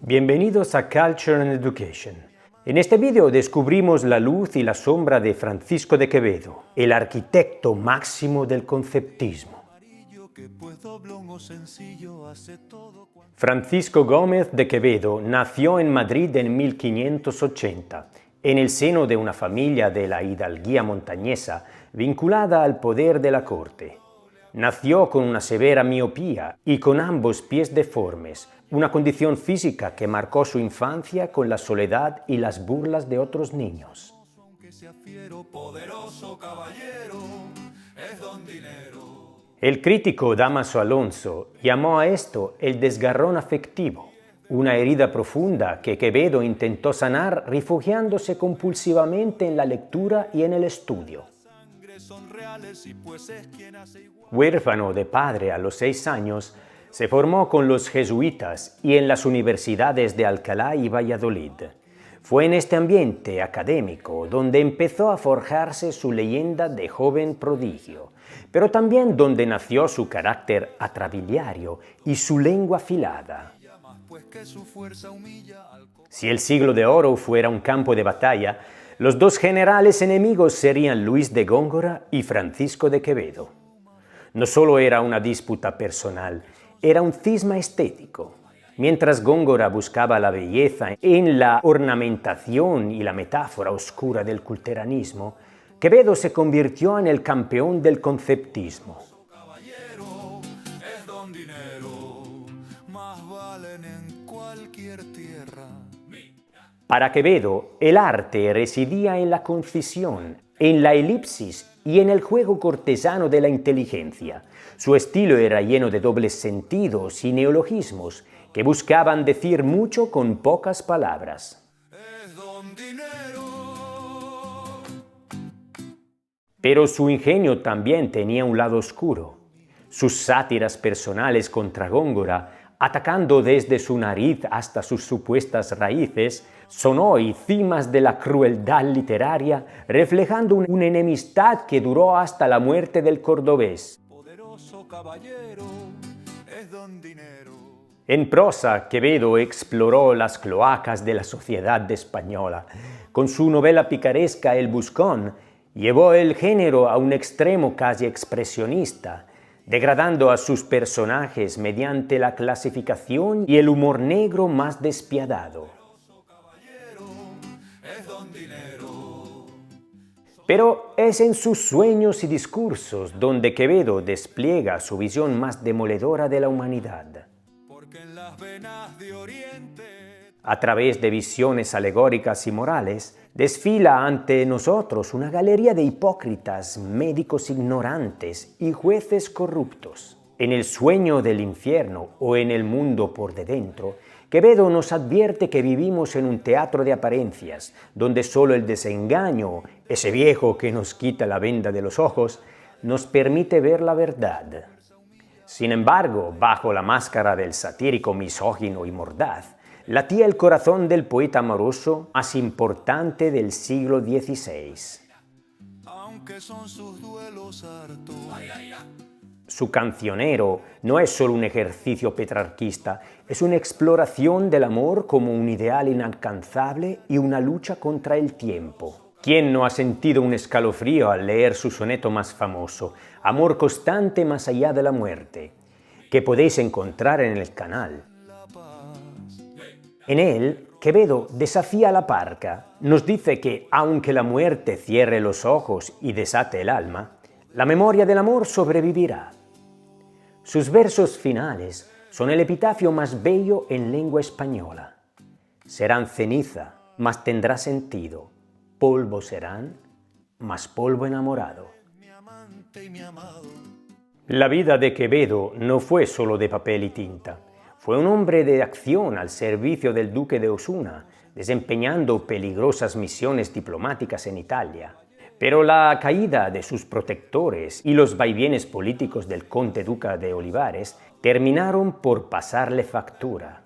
Bienvenidos a Culture and Education. En este vídeo descubrimos la luz y la sombra de Francisco de Quevedo, el arquitecto máximo del conceptismo. Francisco Gómez de Quevedo nació en Madrid en 1580, en el seno de una familia de la hidalguía montañesa vinculada al poder de la corte. Nació con una severa miopía y con ambos pies deformes, una condición física que marcó su infancia con la soledad y las burlas de otros niños. El crítico Dámaso Alonso llamó a esto el desgarrón afectivo, una herida profunda que Quevedo intentó sanar refugiándose compulsivamente en la lectura y en el estudio. Huérfano de padre a los 6 años, se formó con los jesuitas y en las universidades de Alcalá y Valladolid. Fue en este ambiente académico donde empezó a forjarse su leyenda de joven prodigio, pero también donde nació su carácter atrabiliario y su lengua afilada. Si el siglo de oro fuera un campo de batalla, los dos generales enemigos serían Luis de Góngora y Francisco de Quevedo. No solo era una disputa personal, era un cisma estético. Mientras Góngora buscaba la belleza en la ornamentación y la metáfora oscura del culteranismo, Quevedo se convirtió en el campeón del conceptismo. Para Quevedo, el arte residía en la concisión, en la elipsis y en el juego cortesano de la inteligencia. Su estilo era lleno de dobles sentidos y neologismos que buscaban decir mucho con pocas palabras. Pero su ingenio también tenía un lado oscuro. Sus sátiras personales contra Góngora, atacando desde su nariz hasta sus supuestas raíces, son hoy cimas de la crueldad literaria, reflejando una enemistad que duró hasta la muerte del cordobés. En prosa, Quevedo exploró las cloacas de la sociedad española. Con su novela picaresca El Buscón, llevó el género a un extremo casi expresionista, degradando a sus personajes mediante la clasificación y el humor negro más despiadado. Pero es en sus sueños y discursos donde Quevedo despliega su visión más demoledora de la humanidad. A través de visiones alegóricas y morales, desfila ante nosotros una galería de hipócritas, médicos ignorantes y jueces corruptos. En el sueño del infierno o en el mundo por de dentro, Quevedo nos advierte que vivimos en un teatro de apariencias, donde solo el desengaño, ese viejo que nos quita la venda de los ojos, nos permite ver la verdad. Sin embargo, bajo la máscara del satírico misógino y mordaz, latía el corazón del poeta amoroso más importante del siglo XVI. Su cancionero no es solo un ejercicio petrarquista, es una exploración del amor como un ideal inalcanzable y una lucha contra el tiempo. ¿Quién no ha sentido un escalofrío al leer su soneto más famoso, Amor constante más allá de la muerte, que podéis encontrar en el canal? En él, Quevedo desafía a la parca, nos dice que, aunque la muerte cierre los ojos y desate el alma, la memoria del amor sobrevivirá. Sus versos finales son el epitafio más bello en lengua española. Serán ceniza, mas tendrá sentido. Polvo serán, mas polvo enamorado. La vida de Quevedo no fue solo de papel y tinta. Fue un hombre de acción al servicio del duque de Osuna, desempeñando peligrosas misiones diplomáticas en Italia. Pero la caída de sus protectores y los vaivenes políticos del conde duque de Olivares terminaron por pasarle factura.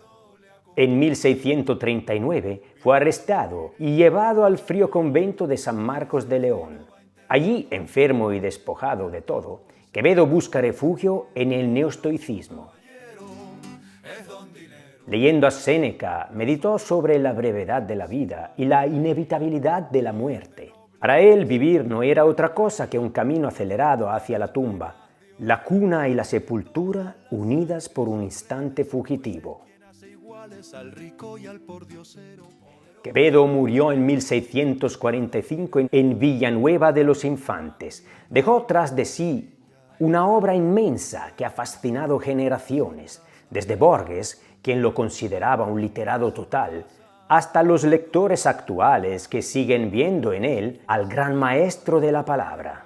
En 1639 fue arrestado y llevado al frío convento de San Marcos de León. Allí, enfermo y despojado de todo, Quevedo busca refugio en el neoestoicismo. Leyendo a Séneca, meditó sobre la brevedad de la vida y la inevitabilidad de la muerte. Para él, vivir no era otra cosa que un camino acelerado hacia la tumba, la cuna y la sepultura unidas por un instante fugitivo. Quevedo murió en 1645 en Villanueva de los Infantes. Dejó tras de sí una obra inmensa que ha fascinado generaciones, desde Borges, quien lo consideraba un literado total, hasta los lectores actuales que siguen viendo en él al gran maestro de la palabra.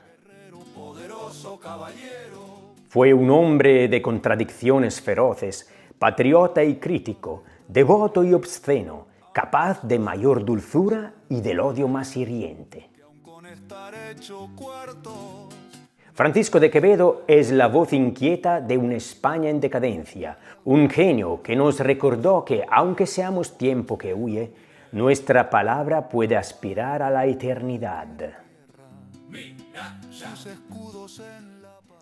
Fue un hombre de contradicciones feroces, patriota y crítico, devoto y obsceno, capaz de mayor dulzura y del odio más hiriente. Francisco de Quevedo es la voz inquieta de una España en decadencia, un genio que nos recordó que, aunque seamos tiempo que huye, nuestra palabra puede aspirar a la eternidad.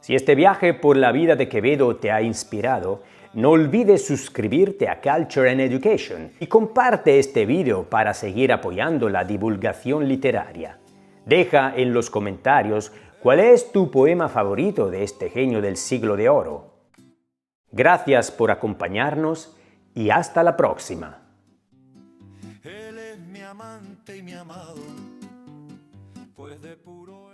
Si este viaje por la vida de Quevedo te ha inspirado, no olvides suscribirte a Culture and Education y comparte este vídeo para seguir apoyando la divulgación literaria. Deja en los comentarios cuál es tu poema favorito de este genio del siglo de oro. Gracias por acompañarnos y hasta la próxima. Él es mi amante y mi amado, pues de puro